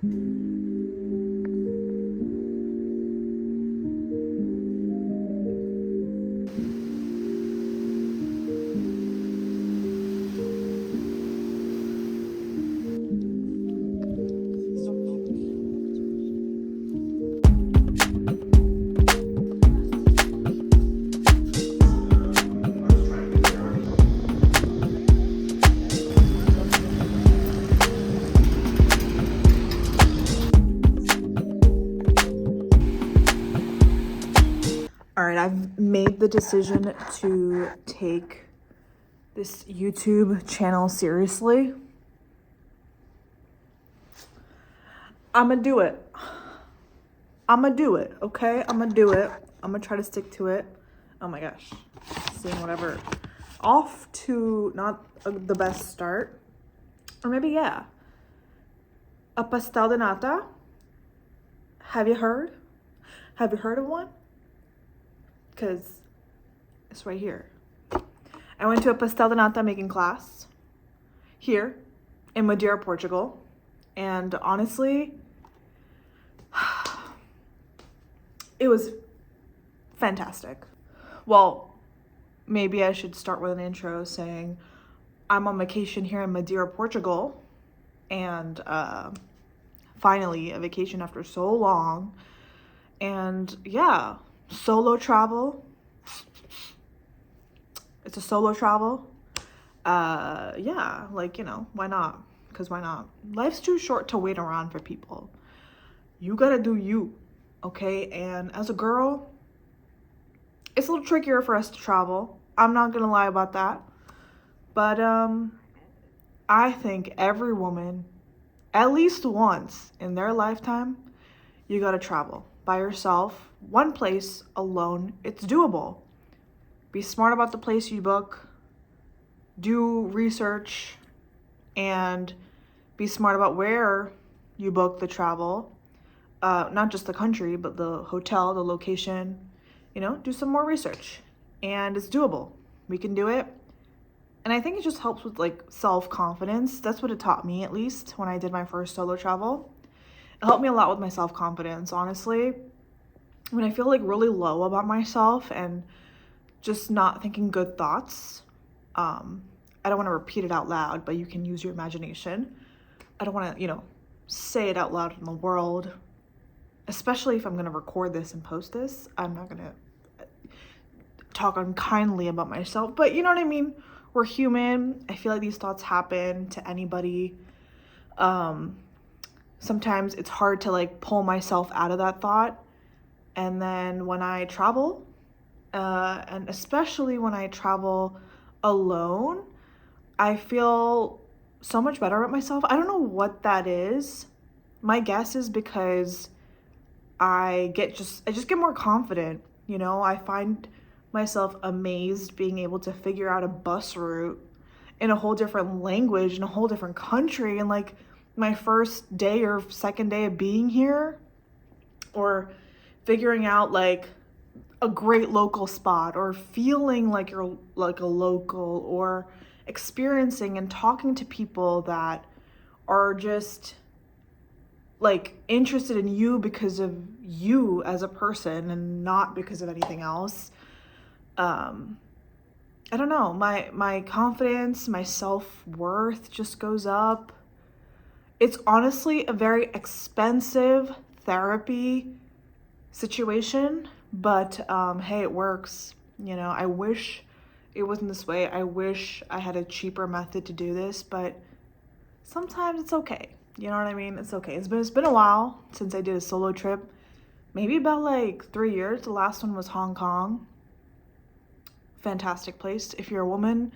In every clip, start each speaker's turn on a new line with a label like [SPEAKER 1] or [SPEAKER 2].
[SPEAKER 1] All right, I've made the decision to take this YouTube channel seriously. I'm gonna do it. Okay? I'm gonna do it. I'm gonna try to stick to it. Oh my gosh. Seeing whatever. Off to not the best start. Or maybe, yeah. A pastel de nata. Have you heard? Have you heard of one? Because it's right here. I went to a pastel de nata making class here in Madeira, Portugal. And honestly, it was fantastic. Well, maybe I should start with an intro saying I'm on vacation here in Madeira, Portugal. And finally, a vacation after so long. And yeah, solo travel. It's a solo travel. Yeah, like, you know, why not? Because why not? Life's too short to wait around for people. You gotta do you, okay? And as a girl, it's a little trickier for us to travel. I'm not gonna lie about that. But I think every woman, at least once in their lifetime, you gotta travel by yourself, one place, alone. It's doable. Be smart about the place you book, do research, and be smart about where you book the travel. Not just the country, but the hotel, the location. You know, do some more research. And it's doable. We can do it. And I think it just helps with like self-confidence. That's what it taught me, at least, when I did my first solo travel. It helped me a lot with my self-confidence, honestly. When I feel like really low about myself and just not thinking good thoughts, I don't want to repeat it out loud, but you can use your imagination. I don't want to, you know, say it out loud in the world, especially if I'm going to record this and post this. I'm not going to talk unkindly about myself, but you know what I mean? We're human. I feel like these thoughts happen to anybody. Sometimes it's hard to like pull myself out of that thought. And then when I travel, and especially when I travel alone, I feel so much better about myself. I don't know what that is. My guess is because I just get more confident. You know, I find myself amazed being able to figure out a bus route in a whole different language, in a whole different country. And like my first day or second day of being here, or figuring out like a great local spot, or feeling like you're like a local, or experiencing and talking to people that are just like interested in you because of you as a person and not because of anything else. I don't know, my confidence, my self-worth just goes up. It's honestly a very expensive therapy situation, but hey, it works. You know, I wish it wasn't this way. I wish I had a cheaper method to do this, but sometimes it's okay. You know what I mean? It's okay. It's been a while since I did a solo trip. Maybe about like 3 years. The last one was Hong Kong. Fantastic place. If you're a woman,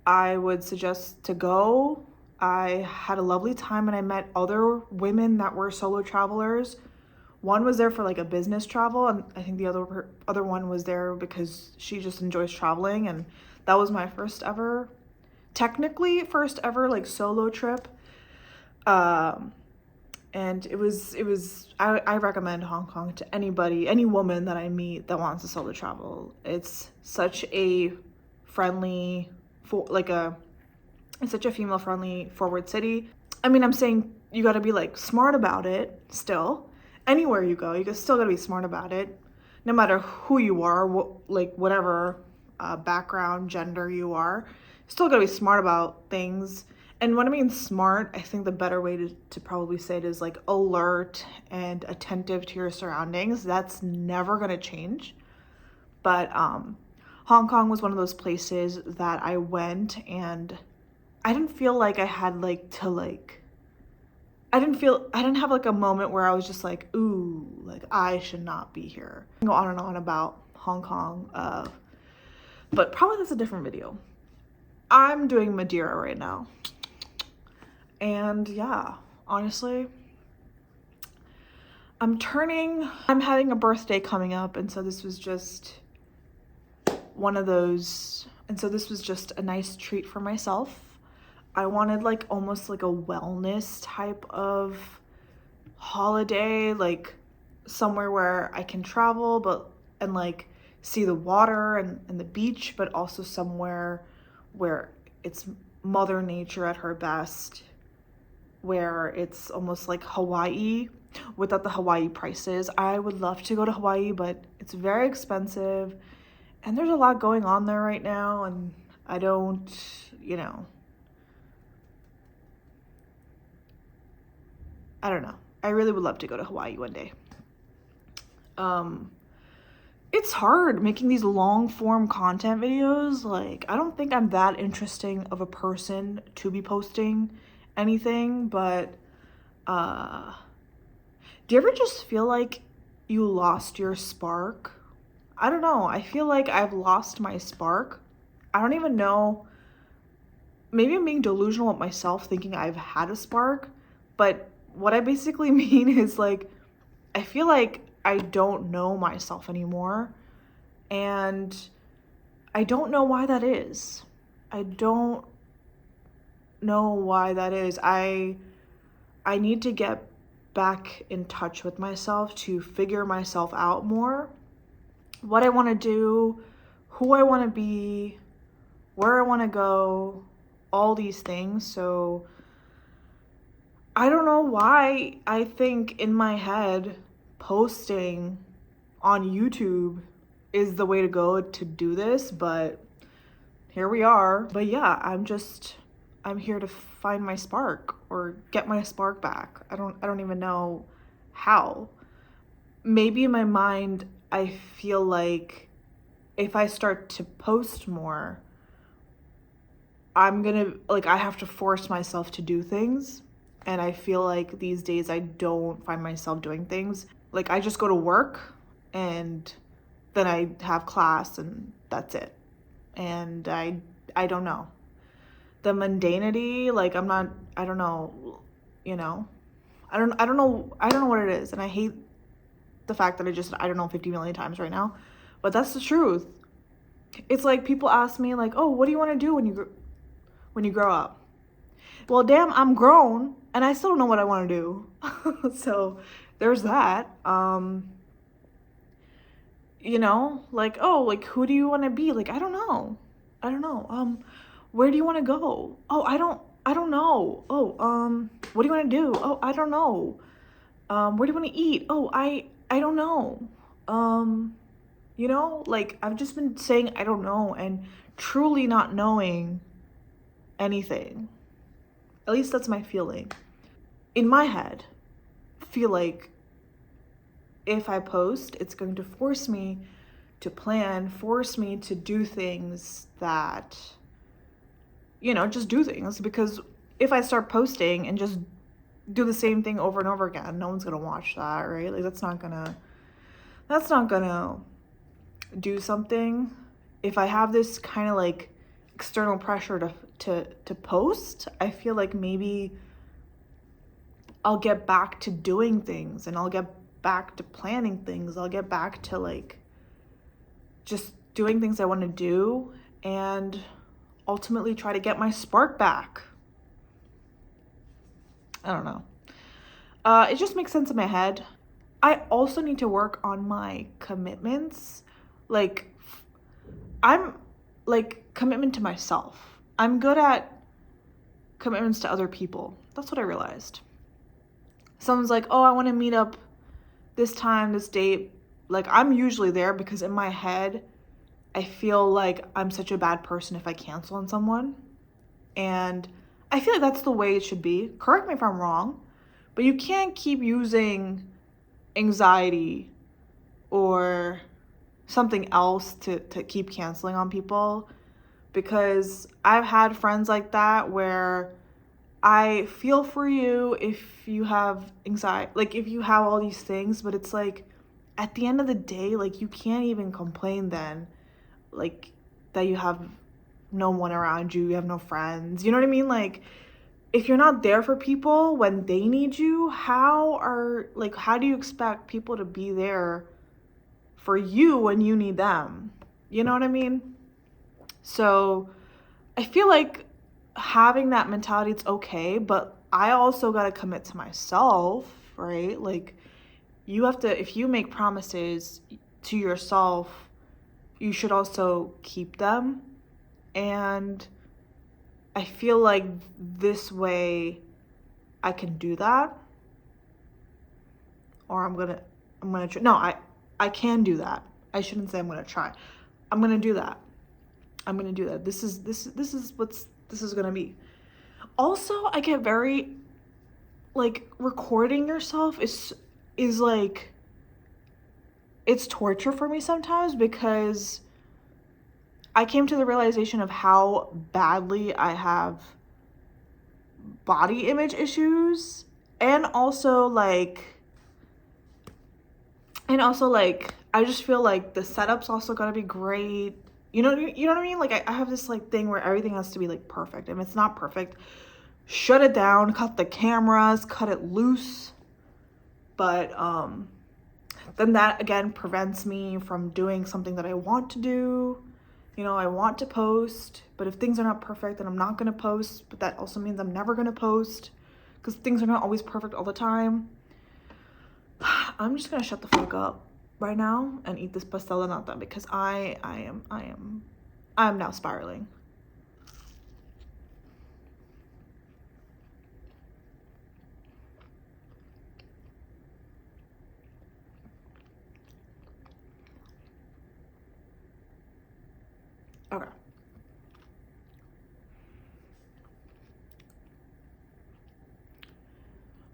[SPEAKER 1] I would suggest to go. I had a lovely time and I met other women that were solo travelers. One was there for like a business travel, and I think the other one was there because she just enjoys traveling, and that was my first ever like solo trip. And it was I recommend Hong Kong to anybody, any woman that I meet that wants to solo travel. It's such a friendly, it's such a female friendly, forward city. I mean, I'm saying you got to be like smart about it still. Anywhere you go, you still got to be smart about it, no matter who you are, like whatever background, gender you are. Still got to be smart about things. And when I mean smart, I think the better way to probably say it is like alert and attentive to your surroundings. That's never going to change. But Hong Kong was one of those places that I went, and I didn't feel like I had like to like, I didn't have like a moment where I was just like, ooh, like I should not be here. I can go on and on about Hong Kong, but probably that's a different video. I'm doing Madeira right now. And yeah, honestly, I'm having a birthday coming up, and so this was just one of those, and so this was just a nice treat for myself. I wanted like almost like a wellness type of holiday, like somewhere where I can travel and like see the water and the beach, but also somewhere where it's Mother Nature at her best, where it's almost like Hawaii without the Hawaii prices. I would love to go to Hawaii, but it's very expensive and there's a lot going on there right now, and I don't, I don't know. I really would love to go to Hawaii one day. It's hard making these long form content videos. Like, I don't think I'm that interesting of a person to be posting anything, but do you ever just feel like you lost your spark? I don't know. I feel like I've lost my spark. I don't even know. Maybe I'm being delusional with myself thinking I've had a spark, but what I basically mean is like, I feel like I don't know myself anymore, and I don't know why that is. I don't know why that is. I need to get back in touch with myself to figure myself out more. What I want to do, who I want to be, where I want to go, all these things. So I don't know why I think in my head posting on YouTube is the way to go to do this, but here we are. But yeah, I'm here to find my spark or get my spark back. I don't even know how. Maybe in my mind I feel like if I start to post more, I have to force myself to do things. And I feel like these days I don't find myself doing things. Like, I just go to work and then I have class and that's it. And I don't know. The mundanity, like I don't know, I don't know what it is. And I hate the fact that I don't know 50 million times right now, but that's the truth. It's like people ask me like, oh, what do you want to do when you grow up? Well, damn, I'm grown and I still don't know what I want to do. So there's that. Like, oh, like, who do you want to be? Like, I don't know. Where do you want to go? Oh, I don't know. Oh, what do you want to do? Oh, I don't know. Where do you want to eat? Oh, I don't know. Like, I've just been saying I don't know and truly not knowing anything. At least that's my feeling. In my head, feel like if I post, it's going to force me to plan, force me to do things that, just do things. Because if I start posting and just do the same thing over and over again, no one's gonna watch that, right? Like, that's not gonna do something. If I have this kind of like external pressure to post, I feel like maybe I'll get back to doing things and I'll get back to planning things. I'll get back to like just doing things I want to do and ultimately try to get my spark back. I don't know. It just makes sense in my head. I also need to work on my commitments. Like, I'm like commitment to myself. I'm good at commitments to other people. That's what I realized. someone's like, oh, I want to meet up this time, this date, like I'm usually there because in my head, I feel like I'm such a bad person if I cancel on someone. And I feel like that's the way it should be. Correct me if I'm wrong, but you can't keep using anxiety or something else to keep canceling on people, because I've had friends like that where I feel for you if you have anxiety, like if you have all these things, but it's like at the end of the day, like you can't even complain then, like that you have no one around you, you have no friends. You know what I mean? Like if you're not there for people when they need you, how do you expect people to be there for you when you need them? You know what I mean? So I feel like having that mentality, it's okay, but I also got to commit to myself, right? Like you have to, if you make promises to yourself, you should also keep them. And I feel like this way I can do that. Or I'm gonna try. No, I can do that. I shouldn't say I'm gonna try. I'm gonna do that. I'm gonna do that. This is what's this is gonna be. Also, I get very, like, recording yourself is like, it's torture for me sometimes, because I came to the realization of how badly I have body image issues, and also like I just feel like the setup's also gotta be great. You know what I mean? Like I have this like thing where everything has to be like perfect. If it's not perfect, shut it down, cut the cameras, cut it loose. But then that again prevents me from doing something that I want to do. You know, I want to post, but if things are not perfect, then I'm not gonna post. But that also means I'm never gonna post, because things are not always perfect all the time. I'm just gonna shut the fuck up right now and eat this pastel de nata, because I am now spiraling. Okay.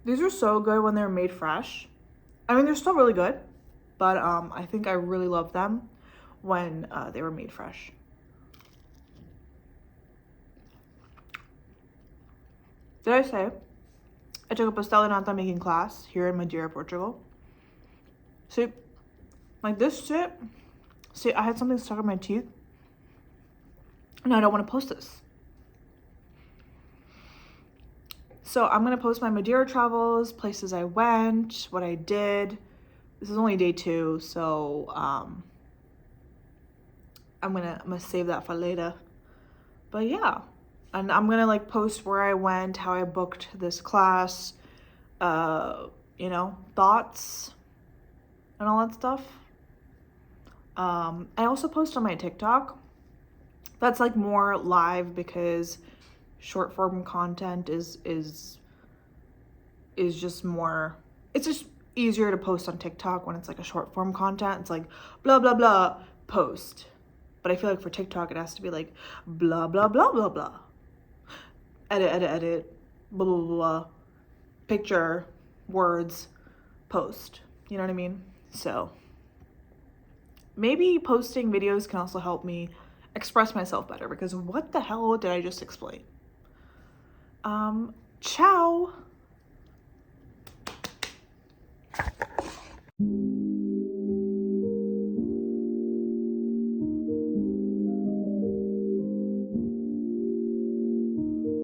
[SPEAKER 1] These are so good when they're made fresh. I mean, they're still really good, but I think I really love them when they were made fresh. Did I say I took a pastel de nata making class here in Madeira, Portugal? See, like this shit. See, I had something stuck in my teeth, and I don't want to post this. So I'm gonna post my Madeira travels, places I went, what I did. This is only day 2, so I'm gonna save that for later. But yeah, and I'm gonna like post where I went, how I booked this class, you know, thoughts and all that stuff. I also post on my TikTok. That's like more live, because short form content is just more, it's just easier to post on TikTok when it's like a short form content. It's like blah blah blah post. But I feel like for TikTok it has to be like blah blah blah blah blah. Edit, blah blah blah, blah. Picture, words, post. You know what I mean? So maybe posting videos can also help me express myself better, because what the hell did I just explain? Ciao.